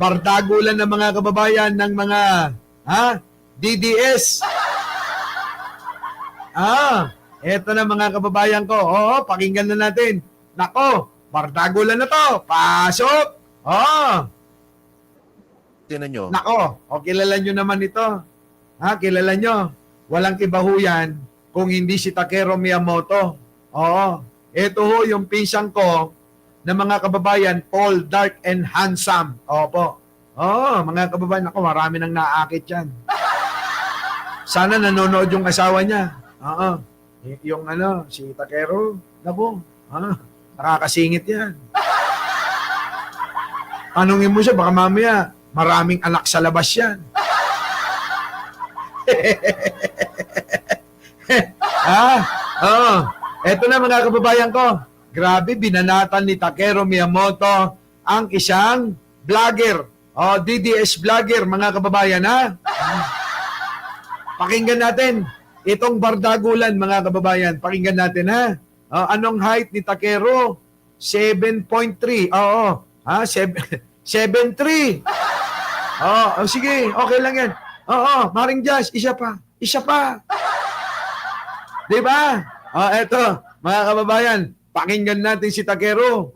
bardagulan ng mga kababayan ng mga DDS. Eto na mga kababayan ko. Oo, pakinggan na natin. Nako, bardagulan na to. Pasok. Tinan nyo. Nako, kilala nyo naman ito. Kilala nyo. Walang iba ho yan kung hindi si Takeru Miyamoto. Ito ho yung pinsang ko na mga kababayan, tall, dark, and handsome. Opo. Mga kababayan, ako, marami nang naakit yan. Sana nanonood yung asawa niya. Yung si Takeru, naku, nakakasingit yan. Tanungin mo siya, baka mamaya, maraming anak sa labas yan. Eto na mga kababayan ko. Grabe, binanatan ni Takeru Miyamoto ang isang vlogger. DDS vlogger, mga kababayan, Pakinggan natin itong bardagulan, mga kababayan. Pakinggan natin, anong height ni Takeru? 7.3. 7.3. Sige, okay lang yan. Maring Jazz, isa pa. Diba? Eto, mga kababayan, pakinggan natin si Takeru.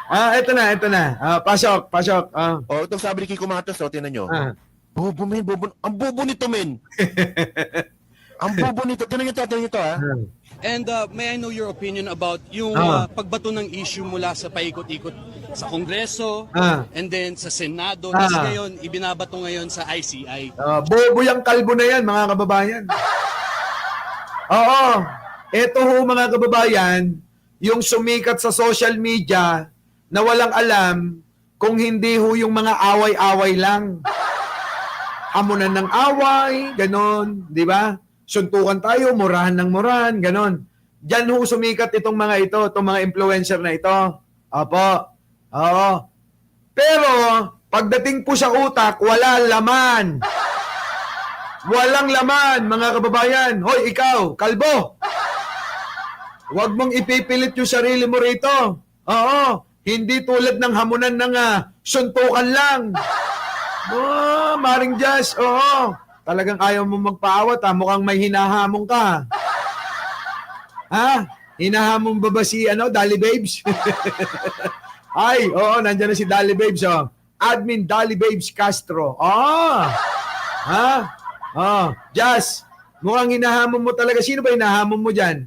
Ito na. Pasok. Itong sabi ni Kiko Matos, tinan nyo. Bobo, men. Ang bobo nito, men. Ang bobo nito. Tinan nyo ito, And may I know your opinion about yung pagbato ng issue mula sa paikot-ikot sa Kongreso and then sa Senado. Tapos ngayon, ibinabato ngayon sa ICI. Bobo yung kalbo na yan, mga kababayan. Ito ho, mga kababayan, yung sumikat sa social media na walang alam kung hindi ho yung mga away-away lang. Hamunan ng away, ganon, di ba? Suntukan tayo, murahan ng murahan, ganon. Diyan ho sumikat itong mga ito, itong mga influencer na ito. Pero, pagdating po sa utak, wala laman. Walang laman, mga kababayan. Hoy, ikaw, kalbo. Huwag mong ipipilit yung sarili mo rito. Hindi tulad ng hamunan ng suntukan lang. Maring Jazz, talagang ayaw mo magpaawat, mukhang may hinahamon ka. Hinahamon ba si Dali Babes? Ay, nandiyan na si Dali Babes, Admin Dali Babes Castro. Jazz, mukhang hinahamon mo talaga. Sino ba hinahamon mo dyan?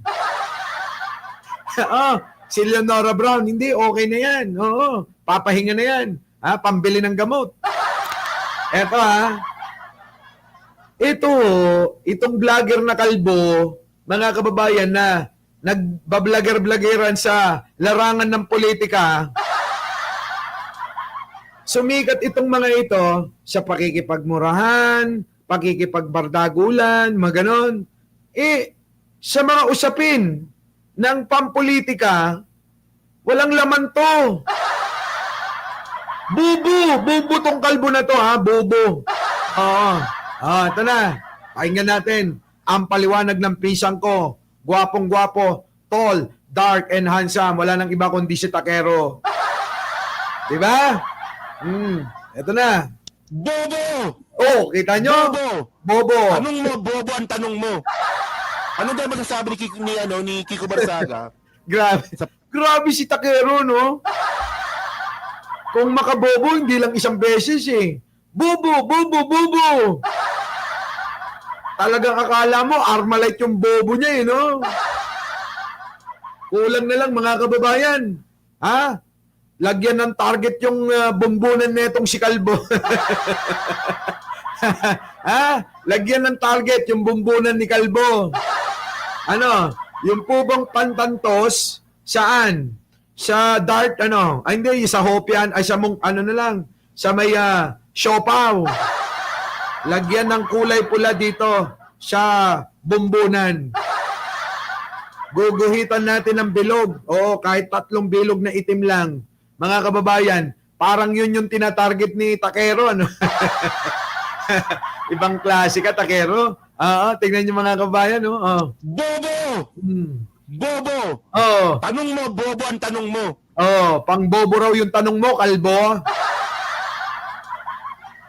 Si Leonora Brown. Hindi, okay na yan. Papahinga na yan. Pambili ng gamot. Itong vlogger na kalbo, mga kababayan na nagbablogger-bloggeran sa larangan ng politika, sumikat itong mga ito sa pakikipagmurahan, pakikipagbardagulan, maganon. Sa mga usapin ng pampolitika, walang laman to. Bubo tong kalbo na to, bubo. Ito na. Pakinggan natin ang paliwanag ng pisang ko. Gwapong-gwapo, tall, dark, and handsome. Wala nang iba kundi si Takeru. Diba? Ito na. Bobo! Kita nyo? Bobo. Tanong mo, bobo ang tanong mo. Ano daw masasabi ni Kiko Barsaga? Grabe si Takeru, no? Kung makabobo, hindi lang isang beses Bobo! Talagang akala mo, Armalite yung bobo niya no? Kulang na lang, mga kababayan. Lagyan ng target yung bumbunan netong si Kalbo. Lagyan ng target yung bumbunan ni Kalbo. Yung pubang pantantos, saan? Sa Dart, hindi, sa Hopian, sa may Siopaw. Lagyan ng kulay pula dito sa bumbunan. Guguhitan natin ng bilog. Kahit 3 bilog na itim lang. Mga kababayan, parang yun yung tinatarget ni Takeru, Ibang klase ka, Takeru. Tingnan niyo mga kababayan, Bobo! Bobo! Tanong mo, bobo ang tanong mo. Oh, pangbobo raw yung tanong mo, kalbo.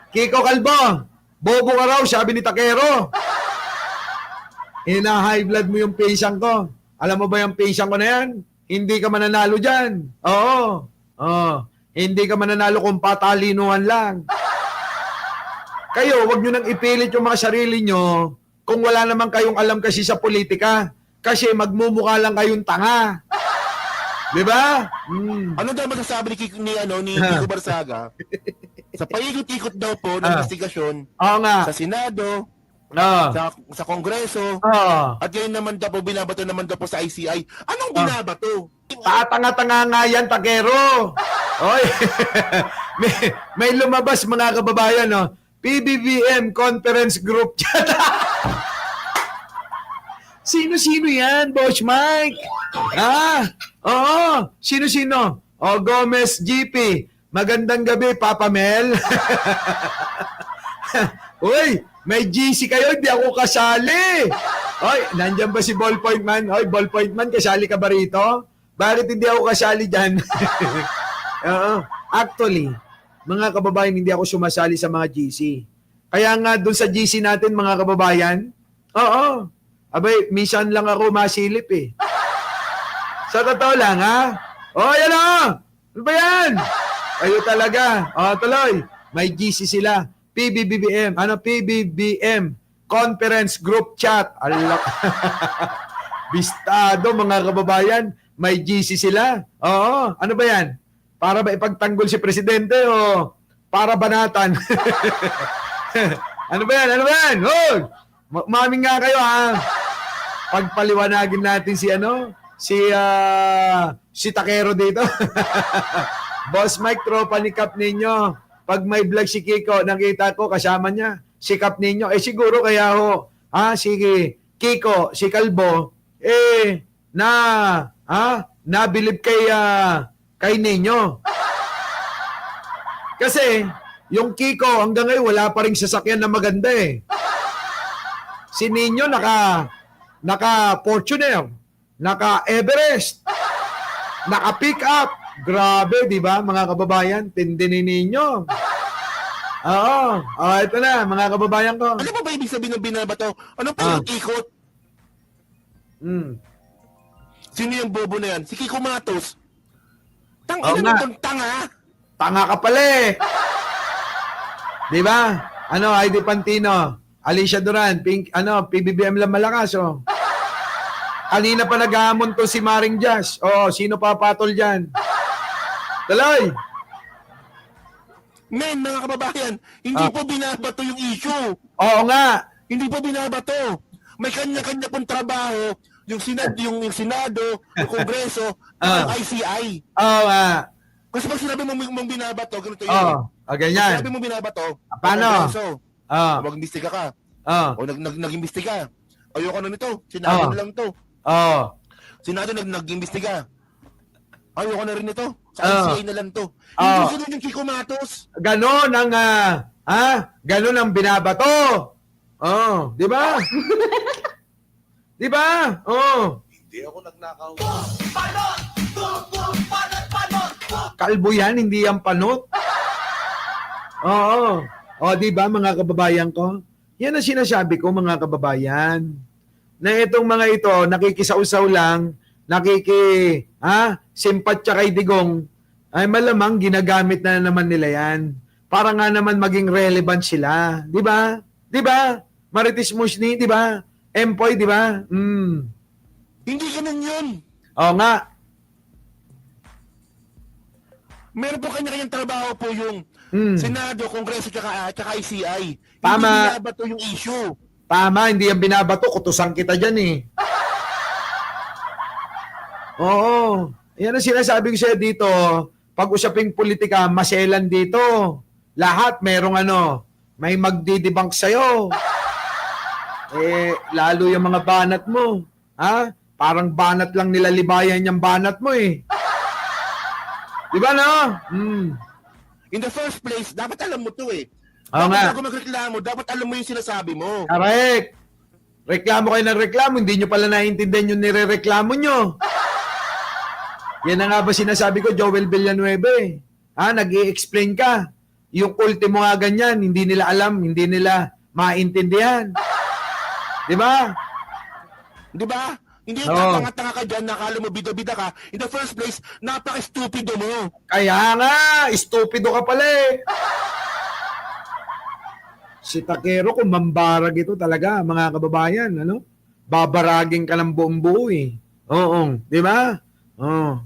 Kiko Kalbo, bobo ka raw, sabi ni Takero. Ina-high blood mo yung pinsan ko. Alam mo ba yung pinsan ko na yan? Hindi ka mananalo dyan. Oo. Oh. Hindi ka mananalo kung patalinuhan lang. Kayo, wag nyo nang ipilit yung mga sarili nyo kung wala naman kayong alam kasi sa politika. Kasi magmumukha lang kayong tanga. Di ba? Ano daw masasabi ni Kiko Barsaga? Sa paikot-ikot daw po ng investigasyon Oo nga. sa Senado, sa Kongreso, at ngayon naman daw po, binabato naman daw po sa ICI. Anong binabato? Tatanga-tanga nga yan, Takero. Oy. may lumabas mga kababayan, no? PBBM Conference Group Chat. Sino-sino yan, Boss Mike? Oo. Sino-sino? Gomez GP. Magandang gabi, Papa Mel. Uy, may GC kayo, hindi ako kasali. Oy, nandyan ba si Ballpoint Man? Oy, Ballpoint Man, kasali ka ba rito? Bakit hindi ako kasali dyan? Actually, mga kababayan, hindi ako sumasali sa mga GC. Kaya nga, dun sa GC natin, mga kababayan, abay, minsan lang ako masilip eh. Sa totoo lang, ha? Yan o! Ano ba yan? Kayo talaga. Tuloy. May GC sila. PBBM. PBBM. Conference Group Chat. Alak. Bistado, mga kababayan. May GC sila. Ano ba yan? Para ba ipagtanggol si Presidente o para banatan? Ano ba yan? Maming nga kayo, ha? Pagpaliwanagin natin si Takero dito. Boss Mike, tropa ni Kap ninyo. Pag may vlog si Kiko, nakita ko kasama niya. Si Kap ninyo. Siguro kaya si Kiko, si Kalbo, nabilib kay ninyo. Kasi, yung Kiko, hanggang ngayon, wala pa rin sasakyan na maganda eh. Si Ninyo, naka-Fortuner, naka-Everest, naka-pick up. Grabe, di ba, mga kababayan? Tindinin ninyo. Ito na, mga kababayan ko. Ano ba ibig sabihin ng binabato? Ano pa yung ikot? Sino yung bobo na yan? Si Kiko Matos. Tanga. Tanga ka pala eh. Di ba? Heidi Pantino, Alicia Duran, PBBM lang malakas, Kanina pa naghahamon to si Maring Jazz. Sino papatol dyan? Tuloy! Men, mga kababayan, hindi po binabato yung issue. Oo nga. Hindi po binabato. May kanya-kanya pong trabaho, yung Senado, yung Kongreso, yung ICI. Oo nga. Kasi pag sinabi mong binabato, ganito yun. Ganyan. Pag sinabi mong binabato, paano? Mag-imbestiga ka. O nag-imbestiga. Ayoko na nito. Senado na lang to. Senado nag-imbestiga. Ayoko na rin nito. Sa ICI na lang to. Hindi sunod yung Kiko Matos. Ganon ang binabato. Di ba? Di ba? Hindi ako nagnakaw. Kalbo yan, hindi yan panot. Di ba, mga kababayan ko? Yan ang sinasabi ko, mga kababayan. Na itong mga ito, nakikisausaw lang, simpatya kay Digong, ay malamang ginagamit na naman nila yan. Para nga naman maging relevant sila. Di ba? Di ba? Marites Musni, di ba? Empoy, di ba? Hindi ganun yun. Oo nga. Meron po kanya-kanyang trabaho po yung Senado, Kongreso, tsaka ICI. Tama. Hindi binabato yung issue. Tama, hindi yan binabato. Kutusan kita dyan eh. Oo. Yan ang sinasabi ko sa'yo dito. Pag-usaping politika, maselan dito. Lahat merong may magdidibang sa'yo. Lalo yung mga banat mo. Parang banat lang nila libayan yung banat mo eh. Di ba In the first place, dapat alam mo to eh. Oo nga. Bago magreklamo, dapat alam mo yung sinasabi mo. Correct. Reklamo kayo ng reklamo, hindi nyo pala naiintindihan yung nirereklamo nyo. Yan na nga ba sinasabi ko, Joel Villanueva eh. Nag-i-explain ka. Yung ultimo nga ganyan, hindi nila alam, hindi nila maintindihan. Di ba? Di ba? Hindi yung Oo. tanga-tanga ka dyan, nakala mo bida-bida ka. In the first place, napaka-stupido mo. Kaya nga, estupido ka pala eh. Si Takero, kung mambarag ito talaga, mga kababayan, ano? Babaragin ka ng buong buo eh. Oo, di ba? Oo.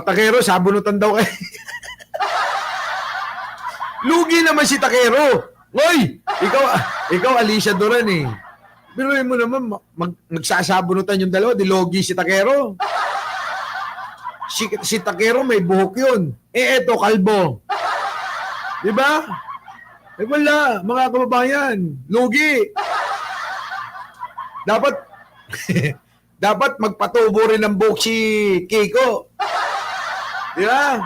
Takero, sabunutan daw kayo. Lugi naman si Takero. Hoy, ikaw Alicia Duran eh. Biruin mo naman, magsasabunutan yung dalawa, di logi si Takero. Si Takero may buhok yun. Eto, kalbo. Di ba? Wala, mga kababayan. Lugi. Dapat, dapat magpatubo rin ng buhok si Kiko. Di ba?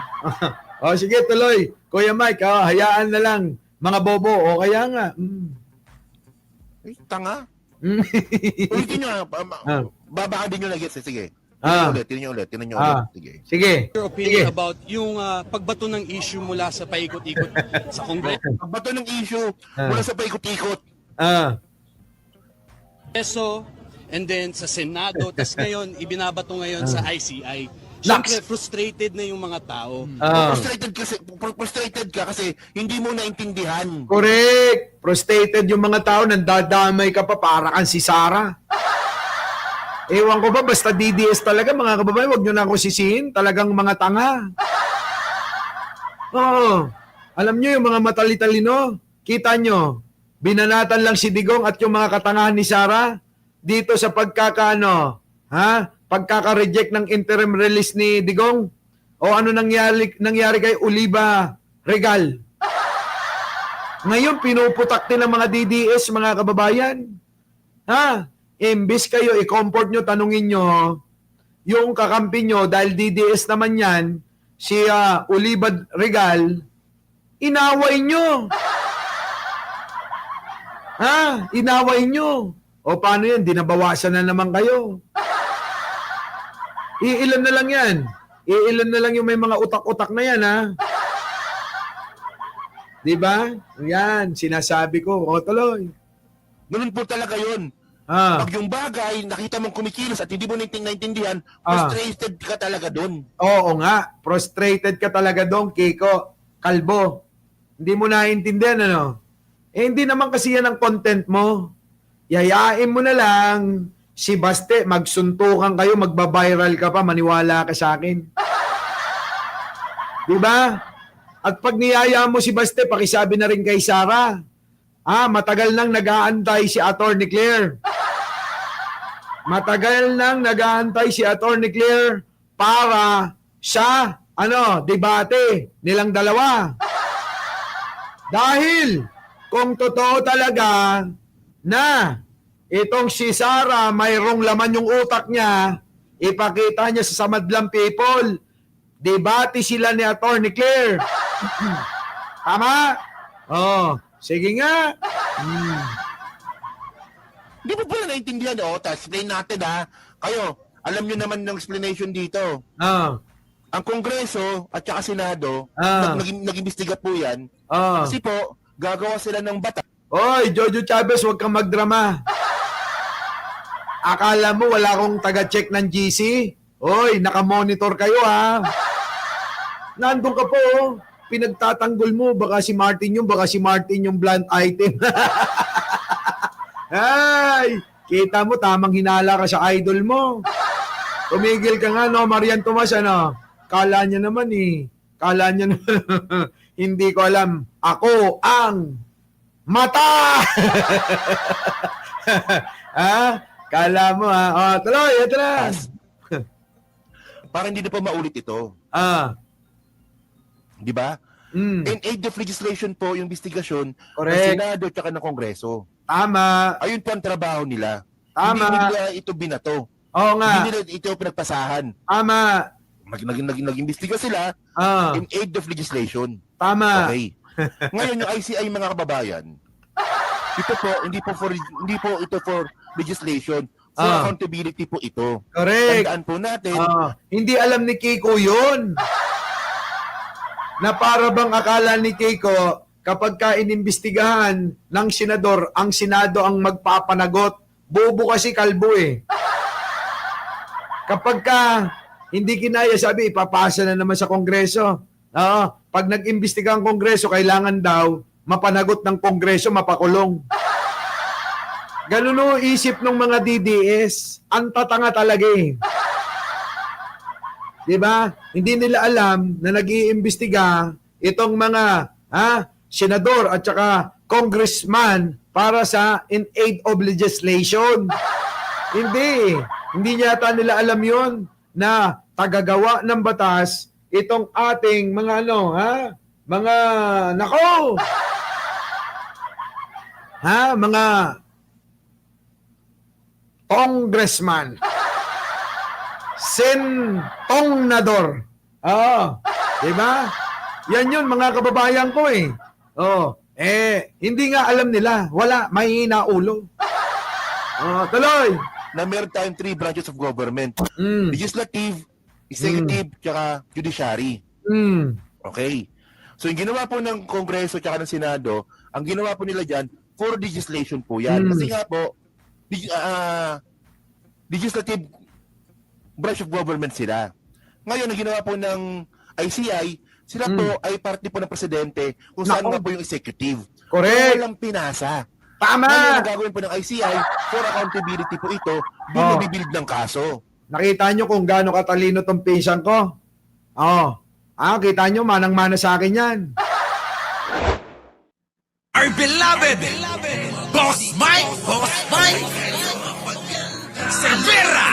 Sige, tuloy. Kuya Mike, hayaan na lang. Mga bobo, o kaya nga. Ay, tanga. Ulitin nyo, baka din nyo na-gets. Sige. Tinan nyo ulit. Sige. Sige. Your opinion about yung pagbato ng issue mula sa paikot-ikot sa Kongreso. Pagbato ng issue, mula sa paikot-ikot. Kongreso, and then sa Senado, tas ngayon, ibinabato ngayon sa ICI. Siyempre, frustrated na yung mga tao. Frustrated ka kasi hindi mo naintindihan. Correct. Frustrated yung mga tao, nandadamay ka pa para kang si Sarah. Ewan ko ba, basta DDS talaga, mga kababayan, huwag nyo na ako sisihin. Talagang mga tanga. Oo. Alam nyo yung mga matalitalino, kita nyo, binanatan lang si Digong at yung mga katangahan ni Sarah dito sa pagkaka-reject ng interim release ni Digong. O ano nangyari kay Oliva Regal. Ngayon, pinuputak din ng mga DDS, mga kababayan. Imbis kayo, i-comfort nyo, tanungin nyo, yung kakampi nyo, dahil DDS naman yan, si Oliva Regal, inaway nyo. Inaway nyo. O paano yan? Dinabawasan na naman kayo. Iilan na lang yan. Iilan na lang yung may mga utak-utak na yan, Diba? Yan, sinasabi ko. O, tuloy. Ganun po talaga yun. Pag yung bagay, nakita mong kumikilos at hindi mo naintindihan, frustrated ka talaga doon. Oo nga, frustrated ka talaga doon, Kiko. Kalbo. Hindi mo naintindihan, ano? Hindi naman kasi yan ang content mo. Yayain mo na lang, si Baste, magsuntukan kayo, magbabiral ka pa, maniwala ka sa akin. Diba? At pag niyaya mo si Baste, pakisabi na rin kay Sarah, matagal nang nag-aantay si Atty. Claire. Matagal nang nag-aantay si Atty. Claire para sa debate nilang dalawa. Dahil kung totoo talaga na itong si Sarah mayroong laman yung utak niya, ipakita niya sa Samadlang people, debate sila ni Atty. Claire. Tama? Sige nga. Hindi mo pala naintindihan, explain natin Kayo, alam nyo naman ng explanation dito. Ang Kongreso at saka Senado, nag-imbestiga po yan. Kasi po, gagawa sila ng batas. Oy, Jojo Chavez, huwag kang magdrama. Akala mo wala akong taga-check ng GC? Oy, nakamonitor kayo Nandun ka po, pinagtatanggol mo, baka si Martin yung blunt item. Ay, kita mo, tamang hinala ka sa idol mo. Tumigil ka nga, Marian Tomas, Kala niya naman hindi ko alam. Ako ang mata! Kala mo, tuloy, ito na. Para hindi na pa maulit ito. Di ba? In aid of legislation po, yung investigasyon ng Senado at saka ng Kongreso. Tama. Ayun po ang trabaho nila. Tama. Hindi nila ito binato. Oo nga. Hindi nila ito pinagpasahan. Tama. Nag-imbestiga sila in aid of legislation. Tama. Okay. Ngayon yung ICI, mga kababayan, ito po hindi po ito for legislation, for Ah. accountability po ito. Correct. Tandaan po natin, Hindi alam ni Kiko yun. Na para bang akala ni Kiko, kapag ka inimbestigahan ng senador, ang Senado ang magpapanagot. Bobo kasi kalbo eh. Kapag ka hindi kinaya, sabi, ipapasa na naman sa Kongreso. Pag nag-imbestiga ang Kongreso, kailangan daw mapanagot ng Kongreso, mapakulong. Ganun o isip ng mga DDS. Ang tatanga talaga eh. Diba? Hindi nila alam na nag-iimbestiga itong mga senador at saka congressman para sa in aid of legislation. Hindi. Hindi yata nila alam yon na tagagawa ng batas itong ating mga mga nako. Mga congressman. Sentonador. Diba? Yan yun, mga kababayan ko eh. Hindi nga alam nila. Wala, mahina ulo. Tuloy. na meron tayong 3 branches of government. Legislative, executive, tsaka judiciary. Okay. So yung ginawa po ng Kongreso tsaka ng Senado, ang ginawa po nila dyan, for legislation po yan. Kasi nga po, legislative branch of government sila. Ngayon, ang ginawa po ng ICI, sila po ay parte po ng presidente kung saan nga po yung executive. Correct. Walang pinasa. Tama! Ngayon, ang gagawin po ng ICI, for accountability po ito, doon nabibuild ng kaso. Nakita nyo kung gaano katalino tong pinsan ko? Kita nyo, manang-mana sa akin yan. Our beloved Boss Mike Cervera